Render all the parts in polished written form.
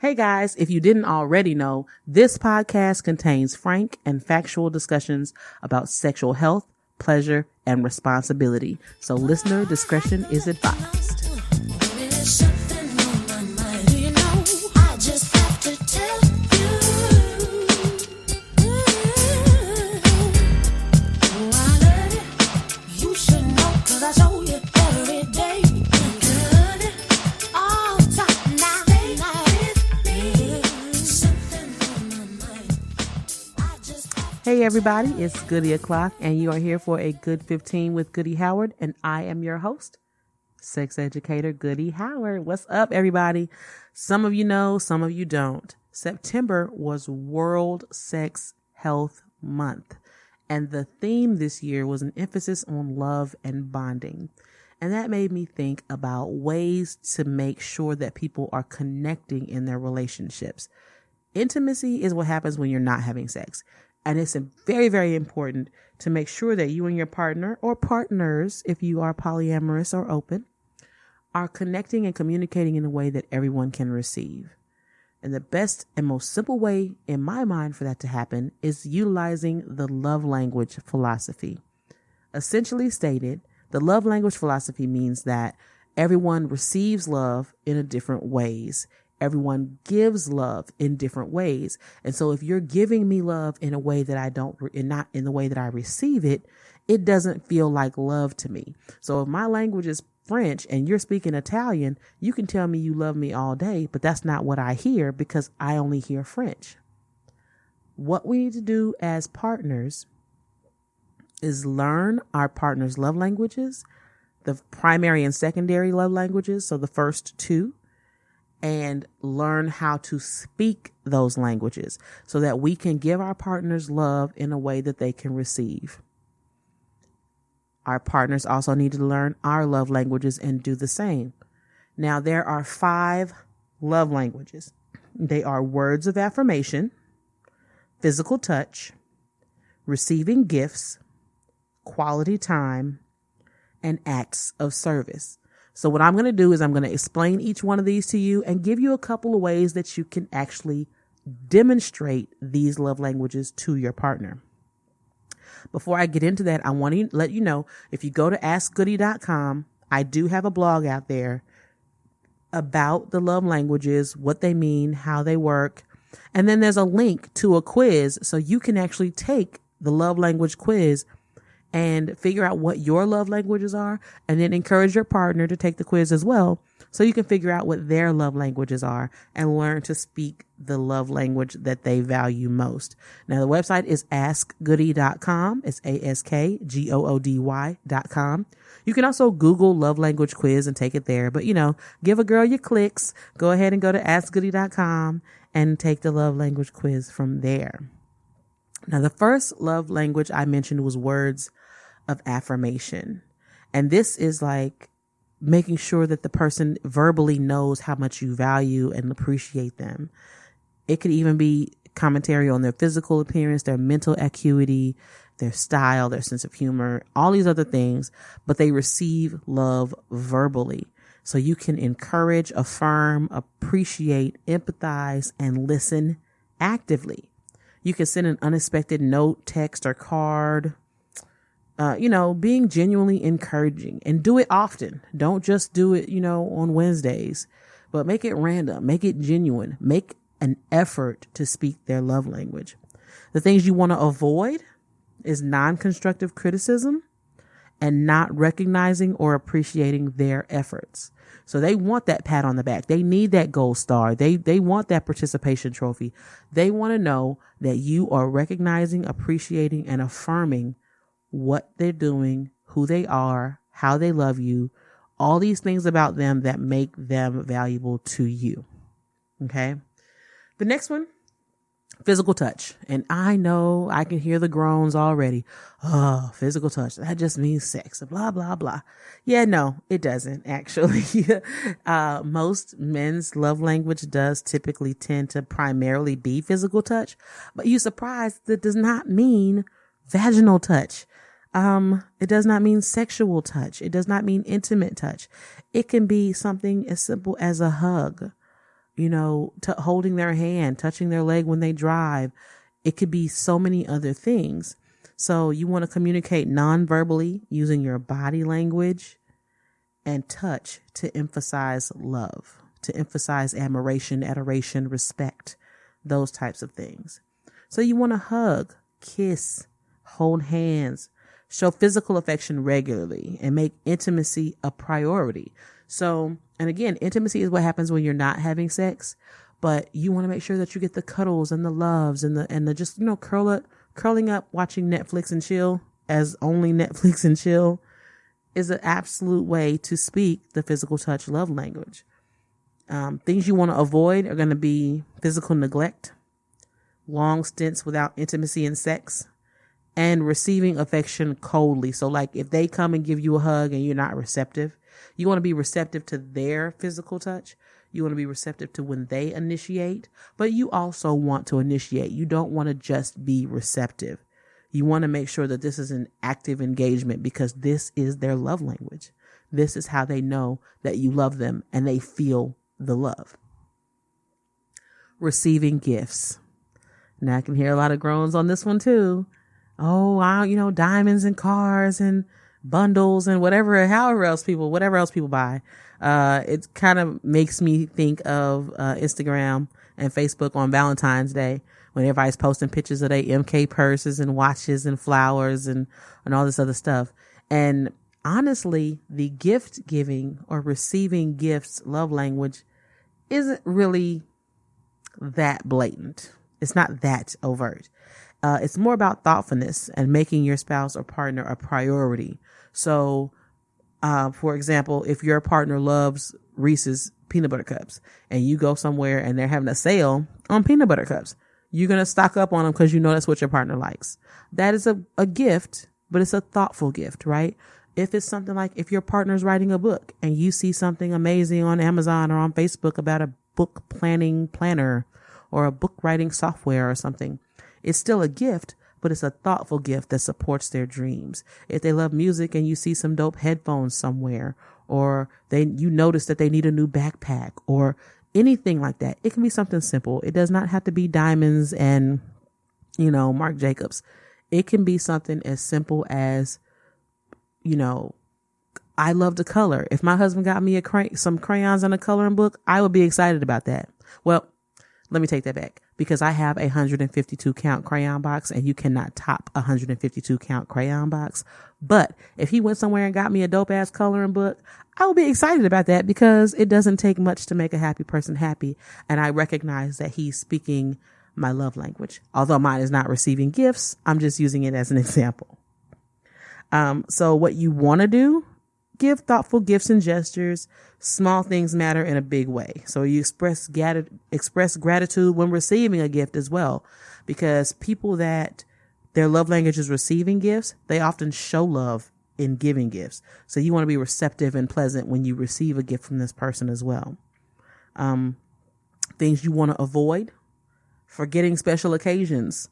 Hey guys, if you didn't already know, this podcast contains frank and factual discussions about sexual health, pleasure, and responsibility. So listener discretion is advised. Hey everybody, it's Goody O'Clock and you are here for a Good 15 with Goody Howard, and I am your host, sex educator Goody Howard. What's up everybody? Some of you know, some of you don't. September was World Sex Health Month, and the theme this year was an emphasis on love and bonding. And that made me think about ways to make sure that people are connecting in their relationships. Intimacy is what happens when you're not having sex. And it's very, very important to make sure that you and your partner or partners, if you are polyamorous or open, are connecting and communicating in a way that everyone can receive. And the best and most simple way in my mind for that to happen is utilizing the love language philosophy. Essentially stated, the love language philosophy means that everyone receives love in different ways. Everyone gives love in different ways. And so if you're giving me love in a way that I don't, and not in the way that I receive it, it doesn't feel like love to me. So if my language is French and you're speaking Italian, you can tell me you love me all day, but that's not what I hear because I only hear French. What we need to do as partners is learn our partner's love languages, the primary and secondary love languages. So the first two, and learn how to speak those languages so that we can give our partners love in a way that they can receive. Our partners also need to learn our love languages and do the same. Now, there are 5 love languages. They are words of affirmation, physical touch, receiving gifts, quality time, and acts of service. So what I'm going to do is I'm going to explain each one of these to you and give you a couple of ways that you can actually demonstrate these love languages to your partner. Before I get into that, I want to let you know, if you go to askgoody.com, I do have a blog out there about the love languages, what they mean, how they work. And then there's a link to a quiz so you can actually take the love language quiz and figure out what your love languages are, and then encourage your partner to take the quiz as well so you can figure out what their love languages are and learn to speak the love language that they value most. Now, the website is askgoody.com. It's askgoody.com. You can also Google love language quiz and take it there. But, give a girl your clicks. Go ahead and go to askgoody.com and take the love language quiz from there. Now, the first love language I mentioned was words of affirmation. And this is like making sure that the person verbally knows how much you value and appreciate them. It could even be commentary on their physical appearance, their mental acuity, their style, their sense of humor, all these other things, but they receive love verbally. So you can encourage, affirm, appreciate, empathize, and listen actively. You can send an unexpected note, text, or card, being genuinely encouraging, and do it often. Don't just do it, on Wednesdays, but make it random, make it genuine, make an effort to speak their love language. The things you want to avoid is non-constructive criticism and not recognizing or appreciating their efforts. So they want that pat on the back. They need that gold star. They want that participation trophy. They want to know that you are recognizing, appreciating, and affirming what they're doing, who they are, how they love you, all these things about them that make them valuable to you. Okay. The next one, physical touch. And I know I can hear the groans already. Oh, physical touch. That just means sex, blah, blah, blah. Yeah, no, it doesn't actually. Most men's love language does typically tend to primarily be physical touch, but you're surprised that does not mean vaginal touch. It does not mean sexual touch. It does not mean intimate touch. It can be something as simple as a hug, holding their hand, touching their leg when they drive. It could be so many other things. So you want to communicate non-verbally using your body language and touch to emphasize love, to emphasize admiration, adoration, respect, those types of things. So you want to hug, kiss, hold hands, show physical affection regularly, and make intimacy a priority. So, and again, intimacy is what happens when you're not having sex, but you want to make sure that you get the cuddles and the loves and the just, curling up, watching Netflix and chill, as only Netflix and chill is an absolute way to speak the physical touch love language. Things you want to avoid are going to be physical neglect, long stints without intimacy and sex, and receiving affection coldly. So like if they come and give you a hug and you're not receptive, you want to be receptive to their physical touch. You want to be receptive to when they initiate, but you also want to initiate. You don't want to just be receptive. You want to make sure that this is an active engagement because this is their love language. This is how they know that you love them and they feel the love. Receiving gifts. Now I can hear a lot of groans on this one too. Oh, wow, diamonds and cars and bundles and whatever else people buy. It kind of makes me think of Instagram and Facebook on Valentine's Day when everybody's posting pictures of their MK purses and watches and flowers and all this other stuff. And honestly, the gift giving or receiving gifts love language isn't really that blatant. It's not that overt. It's more about thoughtfulness and making your spouse or partner a priority. So, for example, if your partner loves Reese's peanut butter cups and you go somewhere and they're having a sale on peanut butter cups, you're going to stock up on them because that's what your partner likes. That is a gift, but it's a thoughtful gift, right? If it's something like if your partner's writing a book and you see something amazing on Amazon or on Facebook about a book planning planner or a book writing software or something, it's still a gift, but it's a thoughtful gift that supports their dreams. If they love music and you see some dope headphones somewhere, or you notice that they need a new backpack or anything like that, it can be something simple. It does not have to be diamonds and, Marc Jacobs. It can be something as simple as, I love to color. If my husband got me some crayons and a coloring book, I would be excited about that. Well, let me take that back because I have a 152 count crayon box and you cannot top a 152 count crayon box. But if he went somewhere and got me a dope ass coloring book, I would be excited about that because it doesn't take much to make a happy person happy. And I recognize that he's speaking my love language. Although mine is not receiving gifts, I'm just using it as an example. So what you want to do, give thoughtful gifts and gestures. Small things matter in a big way. So you express gratitude when receiving a gift as well, because people that their love language is receiving gifts, they often show love in giving gifts. So you want to be receptive and pleasant when you receive a gift from this person as well. Things you want to avoid, forgetting special occasions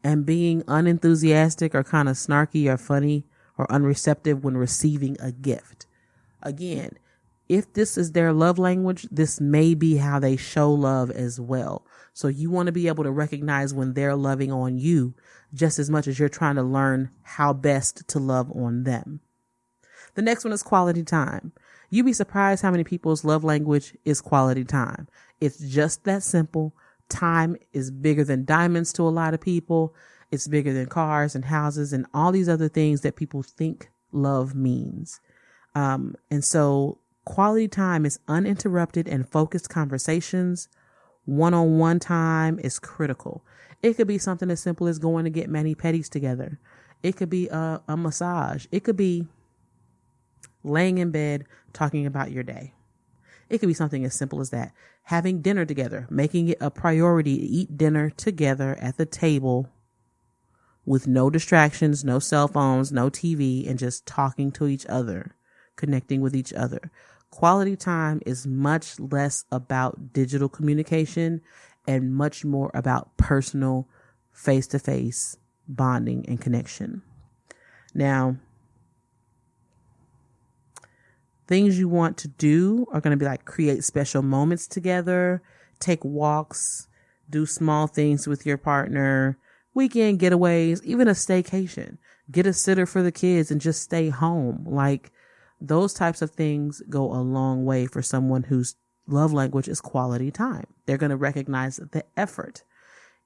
and being unenthusiastic or kind of snarky or funny or unreceptive when receiving a gift. Again, if this is their love language, this may be how they show love as well. So you want to be able to recognize when they're loving on you just as much as you're trying to learn how best to love on them. The next one is quality time. You'd be surprised how many people's love language is quality time. It's just that simple. Time is bigger than diamonds to a lot of people. It's bigger than cars and houses and all these other things that people think love means. And so quality time is uninterrupted and focused conversations. One-on-one time is critical. It could be something as simple as going to get mani-pedis together. It could be a massage. It could be laying in bed talking about your day. It could be something as simple as that. Having dinner together, making it a priority to eat dinner together at the table with no distractions, no cell phones, no TV, and just talking to each other, connecting with each other. Quality time is much less about digital communication and much more about personal face-to-face bonding and connection. Now, things you want to do are going to be like create special moments together, take walks, do small things with your partner, weekend getaways, even a staycation. Get a sitter for the kids and just stay home. Like, those types of things go a long way for someone whose love language is quality time. They're going to recognize the effort.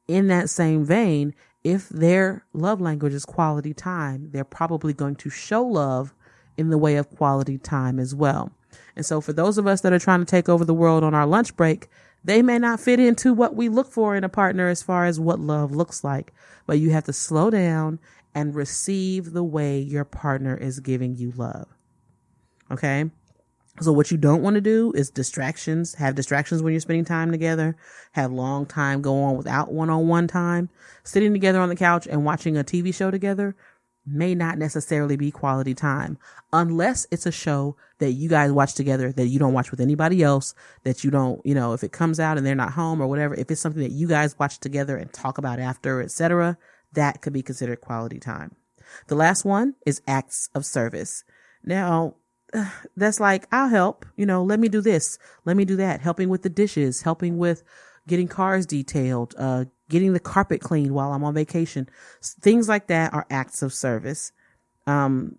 In that same vein, if their love language is quality time, they're probably going to show love in the way of quality time as well. And so for those of us that are trying to take over the world on our lunch break, they may not fit into what we look for in a partner as far as what love looks like. But you have to slow down and receive the way your partner is giving you love. Okay? So what you don't want to do is distractions. Have distractions when you're spending time together. Have long time go on without one-on-one time. Sitting together on the couch and watching a TV show together may not necessarily be quality time, unless it's a show that you guys watch together that you don't watch with anybody else, that you don't, if it comes out and they're not home or whatever, if it's something that you guys watch together and talk about after, etc., that could be considered quality time. The last one is acts of service. Now, that's like, I'll help, let me do this, let me do that, helping with the dishes, helping with getting cars detailed, getting the carpet cleaned while I'm on vacation. Things like that are acts of service. And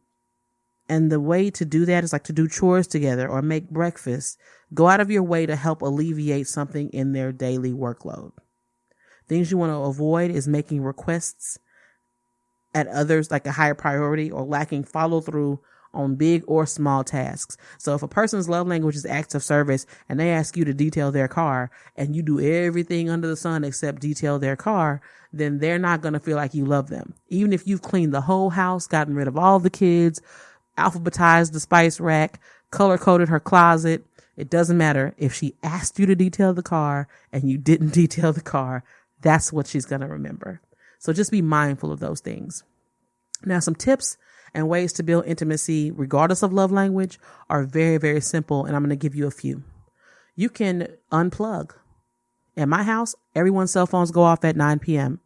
the way to do that is like to do chores together or make breakfast. Go out of your way to help alleviate something in their daily workload. Things you want to avoid is making requests at others like a higher priority or lacking follow through on big or small tasks. So if a person's love language is acts of service and they ask you to detail their car and you do everything under the sun except detail their car, then they're not going to feel like you love them. Even if you've cleaned the whole house, gotten rid of all the kids, alphabetized the spice rack, color coded her closet, it doesn't matter. If she asked you to detail the car and you didn't detail the car, that's what she's going to remember. So just be mindful of those things. Now, some tips and ways to build intimacy, regardless of love language, are very, very simple. And I'm going to give you a few. You can unplug. At my house, everyone's cell phones go off at 9 p.m.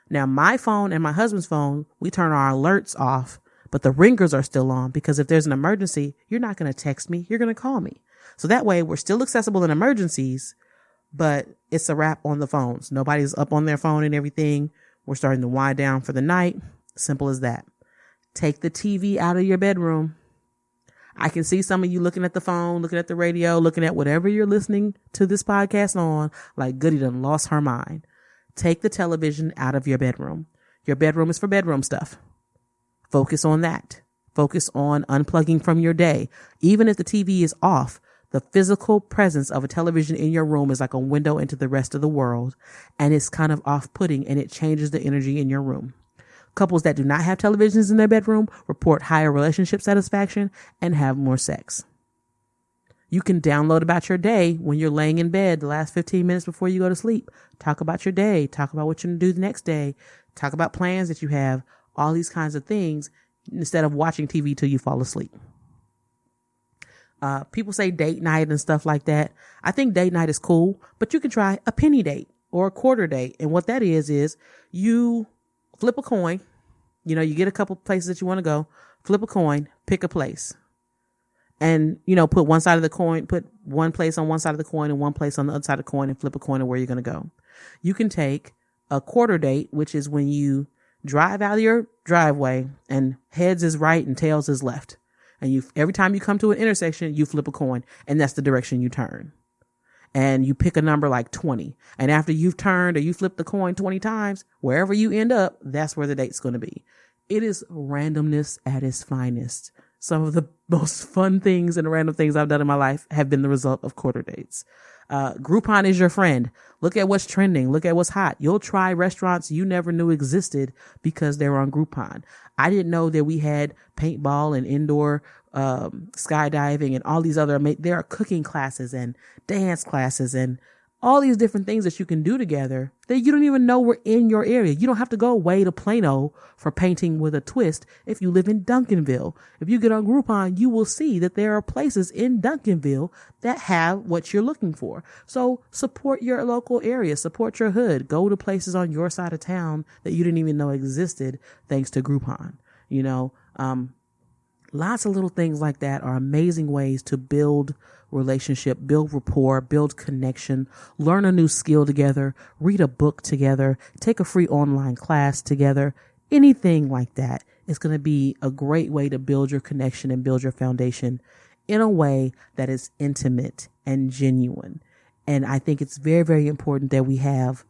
Now, my phone and my husband's phone, we turn our alerts off, but the ringers are still on because if there's an emergency, you're not going to text me. You're going to call me. So that way we're still accessible in emergencies, but it's a wrap on the phones. Nobody's up on their phone and everything. We're starting to wind down for the night. Simple as that. Take the TV out of your bedroom. I can see some of you looking at the phone, looking at the radio, looking at whatever you're listening to this podcast on, like Goody done lost her mind. Take the television out of your bedroom. Your bedroom is for bedroom stuff. Focus on that. Focus on unplugging from your day. Even if the TV is off, the physical presence of a television in your room is like a window into the rest of the world, and it's kind of off-putting and it changes the energy in your room. Couples that do not have televisions in their bedroom report higher relationship satisfaction and have more sex. You can download about your day when you're laying in bed the last 15 minutes before you go to sleep. Talk about your day. Talk about what you're going to do the next day. Talk about plans that you have. All these kinds of things instead of watching TV till you fall asleep. People say date night and stuff like that. I think date night is cool, but you can try a penny date or a quarter date. And what that is you flip a coin. You get a couple places that you want to go, flip a coin, pick a place. And, put one side of the coin, put one place on one side of the coin and one place on the other side of the coin and flip a coin of where you're going to go. You can take a quarter date, which is when you drive out of your driveway and heads is right and tails is left. And every time you come to an intersection, you flip a coin and that's the direction you turn. And you pick a number like 20. And after you've turned or you flipped the coin 20 times, wherever you end up, that's where the date's going to be. It is randomness at its finest. Some of the most fun things and random things I've done in my life have been the result of quarter dates. Groupon is your friend. Look at what's trending. Look at what's hot. You'll try restaurants you never knew existed because they were on Groupon. I didn't know that we had paintball and indoor skydiving and all these other, there are cooking classes and dance classes and all these different things that you can do together that you don't even know were in your area. You don't have to go way to Plano for painting with a twist if you live in Duncanville. If you get on Groupon, you will see that there are places in Duncanville that have what you're looking for. So support your local area, support your hood, go to places on your side of town that you didn't even know existed thanks to Groupon. Lots of little things like that are amazing ways to build relationship, build rapport, build connection, learn a new skill together, read a book together, take a free online class together, anything like that is going to be a great way to build your connection and build your foundation in a way that is intimate and genuine. And I think it's very, very important that we have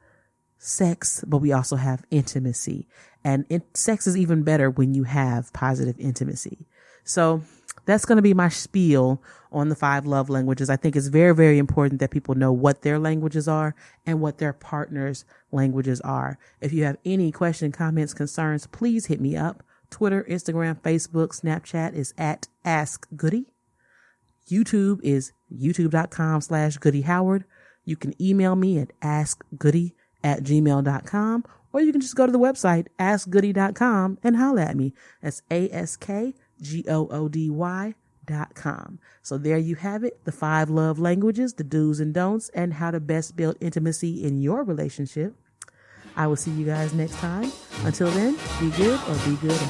sex, but we also have intimacy. And sex is even better when you have positive intimacy. So that's going to be my spiel on the 5 love languages. I think it's very, very important that people know what their languages are and what their partner's languages are. If you have any questions, comments, concerns, please hit me up. Twitter, Instagram, Facebook, Snapchat is at Ask Goody. YouTube is youtube.com/Goody Howard. You can email me at askgoody@gmail.com, or you can just go to the website, askgoody.com, and holler at me. That's ASKGOODY.com. So there you have it, the 5 love languages, the do's and don'ts, and how to best build intimacy in your relationship. I will see you guys next time. Until then, be good or be good at it.